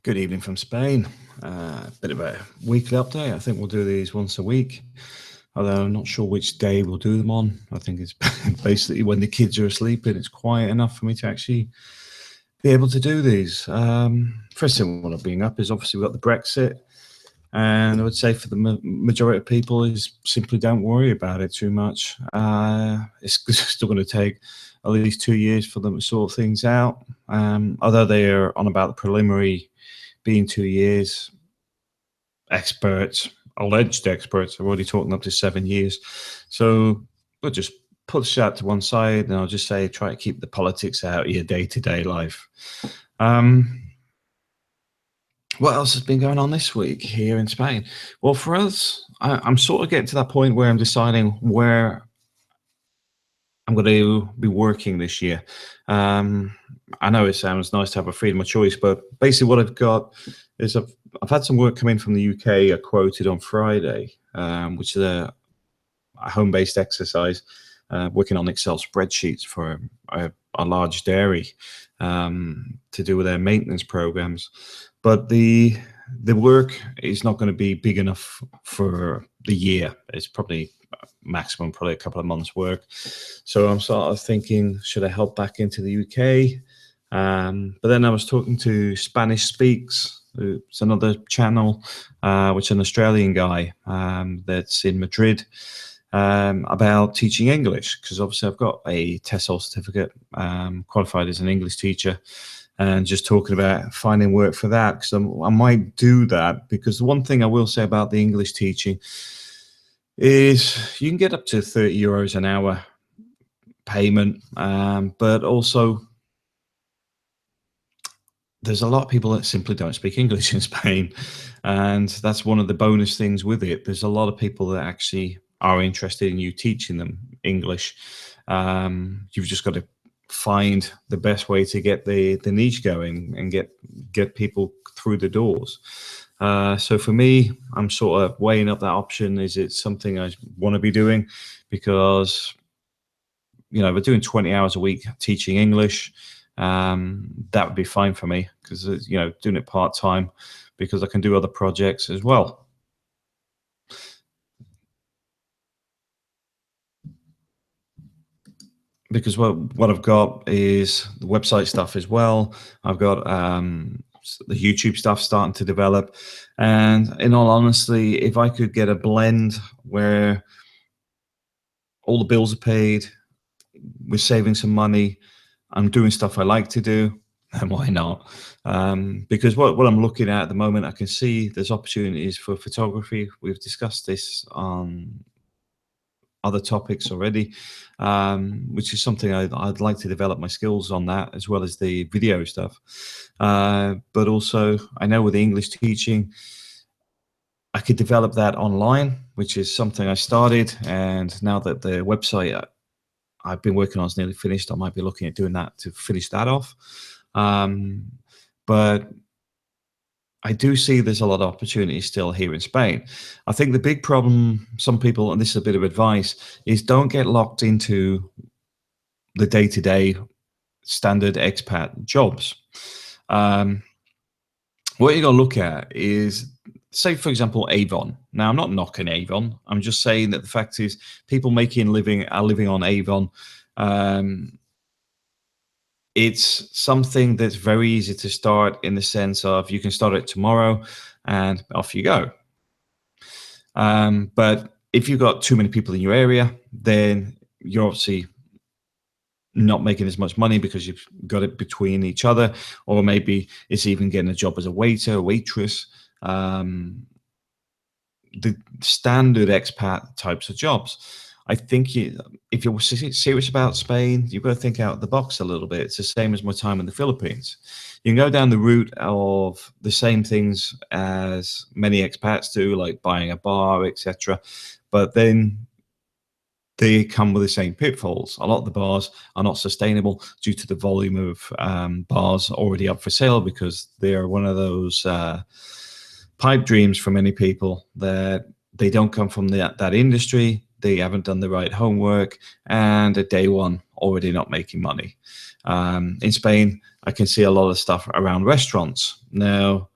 Good evening from Spain. Bit of a weekly update. I think we'll do these once a week, although I'm not sure which day we'll do them on. I think it's basically when the kids are asleep and it's quiet enough for me to actually be able to do these. First thing I want to bring up is obviously we've got the Brexit, and I would say for the majority of people is simply don't worry about it too much. It's still going to take at least 2 years for them to sort things out. Although they are on about the preliminary being 2 years, alleged experts, are already talking up to 7 years. So we'll just push that to one side, and I'll just say try to keep the politics out of your day-to-day life. What else has been going on this week here in Spain? Well, for us, I'm sort of getting to that point where I'm deciding where I'm going to be working this year. I know it sounds nice to have a freedom of choice, but basically what I've got is I've had some work come in from the UK. I quoted on Friday, which is a home-based exercise, working on Excel spreadsheets for a large dairy to do with their maintenance programs. But the work is not going to be big enough for the year. It's probably a couple of months work. So I'm sort of thinking, should I help back into the UK? But then I was talking to Spanish Speaks. It's another channel, which is an Australian guy that's in Madrid, about teaching English, because obviously I've got a TESOL certificate, qualified as an English teacher, and just talking about finding work for that, because I might do that. Because the one thing I will say about the English teaching is you can get up to 30 euros an hour payment, but also there's a lot of people that simply don't speak English in Spain, and that's one of the bonus things with it. There's a lot of people that actually are interested in you teaching them English. You've just got to find the best way to get the niche going and get people through the doors. So for me, I'm sort of weighing up that option. Is it something I want to be doing? Because, you know, if we're doing 20 hours a week teaching English, that would be fine for me, because, you know, doing it part-time, because I can do other projects as well. Because what I've got is the website stuff as well. I've got the YouTube stuff starting to develop. And in all honesty, if I could get a blend where all the bills are paid, we're saving some money, I'm doing stuff I like to do, then why not? Because what I'm looking at the moment, I can see there's opportunities for photography. We've discussed this on other topics already, which is something I'd like to develop my skills on, that as well as the video stuff. But also, I know with the English teaching, I could develop that online, which is something I started. And now that the website I've been working on is nearly finished, I might be looking at doing that to finish that off. But I do see there's a lot of opportunities still here in Spain. I think the big problem, some people, and this is a bit of advice, is don't get locked into the day-to-day standard expat jobs. What you're going to look at is, say, for example, Avon. Now, I'm not knocking Avon. I'm just saying that the fact is people making are living on Avon. It's something that's very easy to start, in the sense of you can start it tomorrow and off you go. But if you've got too many people in your area, then you're obviously not making as much money because you've got it between each other, or maybe it's even getting a job as a waiter, waitress. The standard expat types of jobs. I think if you're serious about Spain, you've got to think out the box a little bit. It's the same as my time in the Philippines. You can go down the route of the same things as many expats do, like buying a bar, etc. But then they come with the same pitfalls. A lot of the bars are not sustainable due to the volume of bars already up for sale, because they are one of those pipe dreams for many people that they don't come from that industry. They haven't done the right homework, and at day one, already not making money. In Spain, I can see a lot of stuff around restaurants. Now,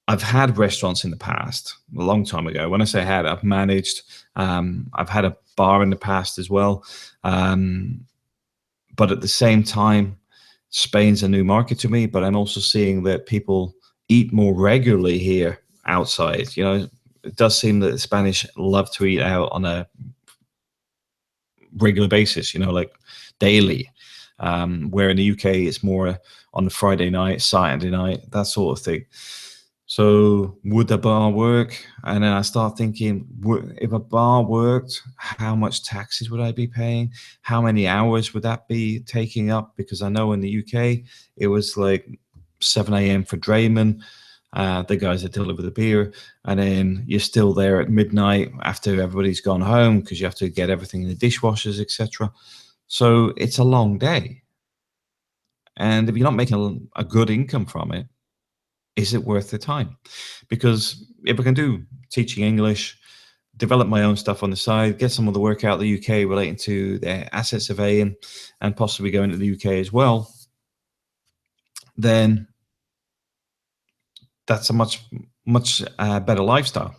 I've had restaurants in the past, a long time ago. When I say had, I've managed. I've had a bar in the past as well. Um, but at the same time, Spain's a new market to me. But I'm also seeing that people eat more regularly here outside. It does seem that the Spanish love to eat out on a regular basis. Like daily. Where in the UK it's more on the Friday night, Saturday night, that sort of thing. So would the bar work? And then I start thinking, if a bar worked, how much taxes would I be paying? How many hours would that be taking up? Because I know in the UK, it was like 7 a.m. for draymen, the guys that deliver the beer. And then you're still there at midnight after everybody's gone home because you have to get everything in the dishwashers, etc. So it's a long day. And if you're not making a good income from it, is it worth the time? Because if I can do teaching English, develop my own stuff on the side, get some of the work out of the UK relating to their asset surveying, and possibly go into the UK as well, then that's a much better lifestyle.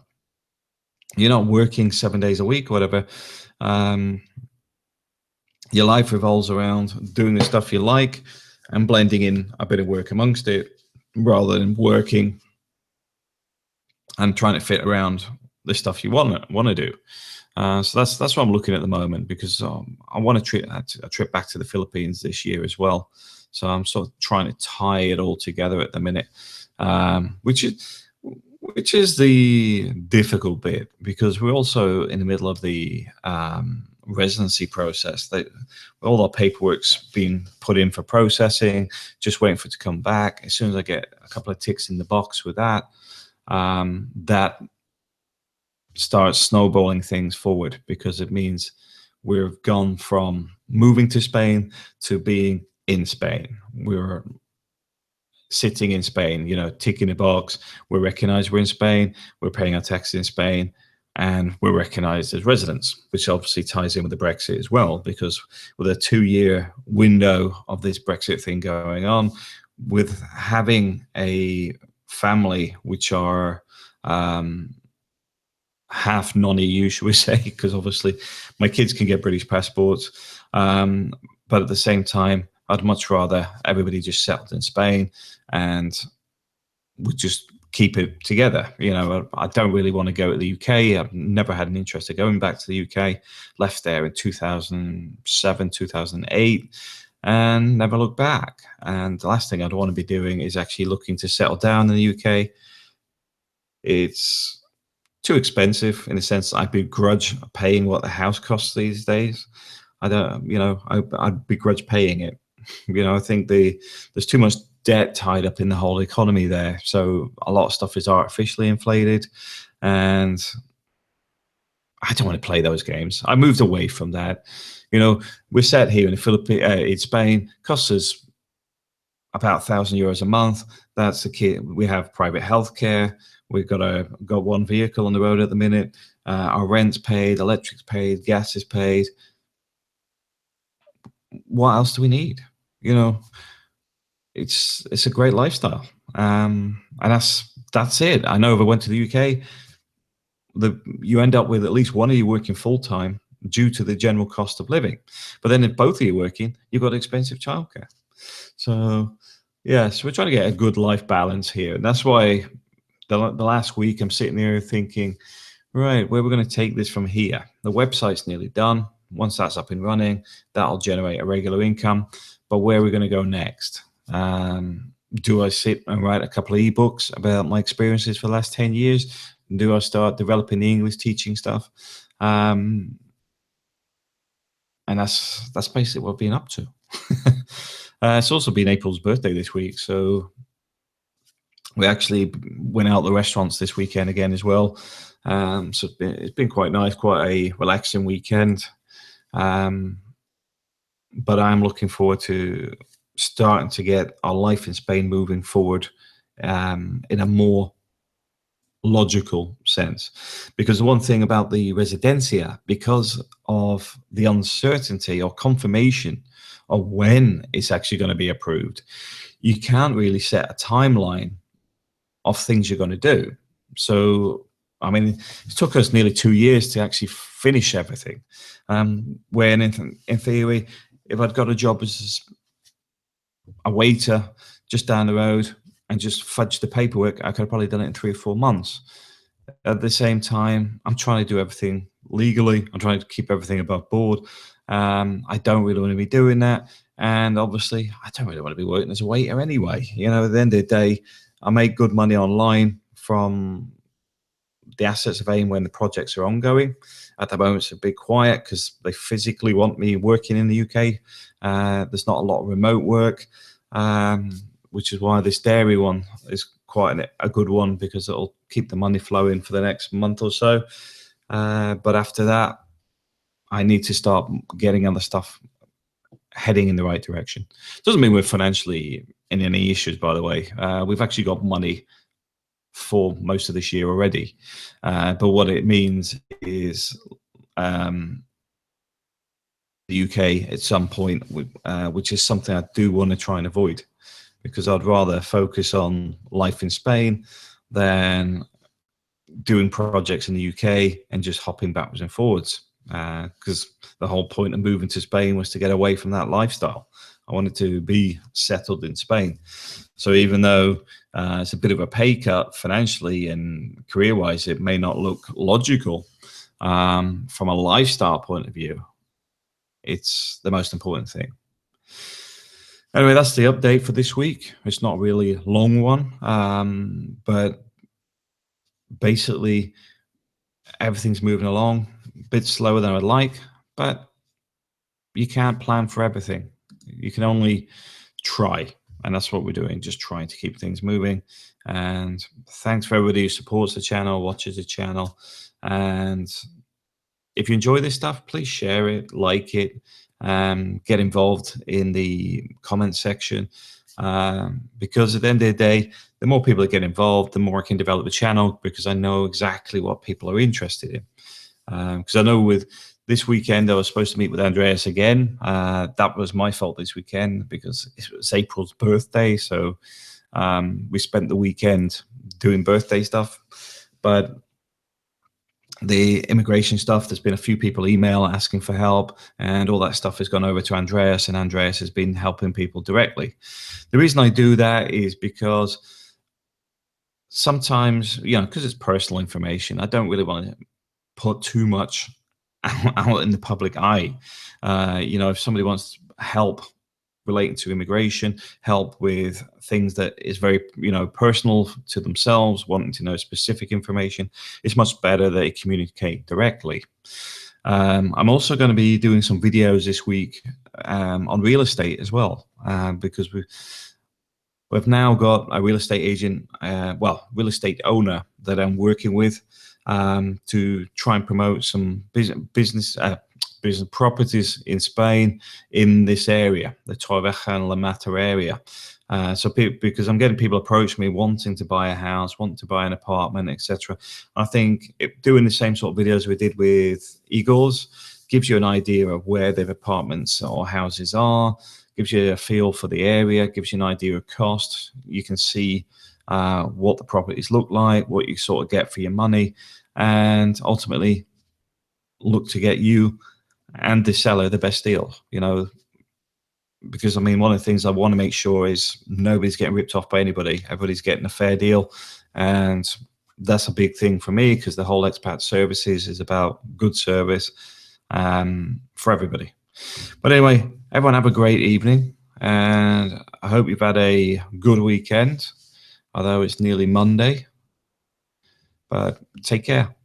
You're not working 7 days a week or whatever. Your life revolves around doing the stuff you like and blending in a bit of work amongst it, rather than working and trying to fit around the stuff you want to do. So that's what I'm looking at the moment, because I want a trip back to the Philippines this year as well. So I'm sort of trying to tie it all together at the minute, which is the difficult bit, because we're also in the middle of the residency process. All our paperwork's been put in for processing, just waiting for it to come back. As soon as I get a couple of ticks in the box with that, that starts snowballing things forward, because it means we've gone from moving to Spain to being in Spain. We're sitting in Spain, ticking a box. We're recognized we're in Spain, we're paying our taxes in Spain, and we're recognized as residents, which obviously ties in with the Brexit as well, because with a 2-year window of this Brexit thing going on, with having a family which are half non-EU, should we say, because obviously my kids can get British passports, but at the same time, I'd much rather everybody just settled in Spain and we just keep it together. I don't really want to go to the UK. I've never had an interest in going back to the UK. Left there in 2007, 2008, and never looked back. And the last thing I'd want to be doing is actually looking to settle down in the UK. It's too expensive, in the sense I begrudge paying what the house costs these days. I'd begrudge paying it. I think there's too much debt tied up in the whole economy there. So a lot of stuff is artificially inflated, and I don't want to play those games. I moved away from that. We're set here in the Philippines, in Spain, costs us about €1,000 a month. That's the key. We have private healthcare. We've got one vehicle on the road at the minute. Our rent's paid, electric's paid, gas is paid. What else do we need? It's a great lifestyle, and that's it. I know if I went to the UK, you end up with at least one of you working full time due to the general cost of living. But then if both of you working, you've got expensive childcare. So we're trying to get a good life balance here, and that's why the last week I'm sitting there thinking, right, where we're going to take this from here. The website's nearly done. Once that's up and running, that'll generate a regular income. But where are we going to go next? Do I sit and write a couple of ebooks about my experiences for the last 10 years? Do I start developing the English teaching stuff? And that's basically what I've been up to. It's also been April's birthday this week, so we actually went out to the restaurants this weekend again as well. So it's been quite nice, quite a relaxing weekend. But I'm looking forward to starting to get our life in Spain moving forward in a more logical sense. Because the one thing about the Residencia, because of the uncertainty or confirmation or when it's actually going to be approved. You can't really set a timeline of things you're going to do. So, I mean, it took us nearly 2 years to actually finish everything. When in theory, if I'd got a job as a waiter just down the road and just fudged the paperwork, I could have probably done it in 3 or 4 months. At the same time, I'm trying to do everything legally. I'm trying to keep everything above board. I don't really want to be doing that. And obviously, I don't really want to be working as a waiter anyway. You know, at the end of the day, I make good money online from the asset surveying when the projects are ongoing. At the moment, it's a bit quiet because they physically want me working in the UK. There's not a lot of remote work, which is why this dairy one is quite a good one, because it'll keep the money flowing for the next month or so. But after that, I need to start getting other stuff heading in the right direction. Doesn't mean we're financially in any issues, by the way. We've actually got money for most of this year already. But what it means is the UK at some point, which is something I do want to try and avoid, because I'd rather focus on life in Spain than doing projects in the UK and just hopping backwards and forwards. Because the whole point of moving to Spain was to get away from that lifestyle. I wanted to be settled in Spain. So even though it's a bit of a pay cut financially and career-wise, it may not look logical, from a lifestyle point of view, it's the most important thing. Anyway, that's the update for this week. It's not really a long one, but basically everything's moving along a bit slower than I'd like, but you can't plan for everything. You can only try, and that's what we're doing, just trying to keep things moving. And thanks for everybody who supports the channel, watches the channel. And if you enjoy this stuff, please share it, like it, get involved in the comment section, because at the end of the day, the more people that get involved, the more I can develop the channel, because I know exactly what people are interested in. Because I know with this weekend, I was supposed to meet with Andreas again. That was my fault this weekend, because it was April's birthday. So we spent the weekend doing birthday stuff. But the immigration stuff, there's been a few people email asking for help, and all that stuff has gone over to Andreas, and Andreas has been helping people directly. The reason I do that is because sometimes, you know, because it's personal information, I don't really want to put too much out in the public eye. You know, if somebody wants help relating to immigration, help with things that is very, you know, personal to themselves, wanting to know specific information, it's much better that they communicate directly. I'm also going to be doing some videos this week on real estate as well, because we've now got a real estate agent, real estate owner that I'm working with, to try and promote some business properties in Spain in this area, the Torrevieja and La Mata area. Because I'm getting people approach me wanting to buy a house, wanting to buy an apartment, etc. I think doing the same sort of videos we did with Igor's gives you an idea of where their apartments or houses are, gives you a feel for the area, gives you an idea of cost. You can see what the properties look like, what you sort of get for your money, and ultimately look to get you and the seller the best deal, you know, because I mean, one of the things I want to make sure is nobody's getting ripped off by anybody. Everybody's getting a fair deal. And that's a big thing for me, because the whole Expat Services is about good service for everybody. But anyway, everyone have a great evening, and I hope you've had a good weekend, although it's nearly Monday. But take care.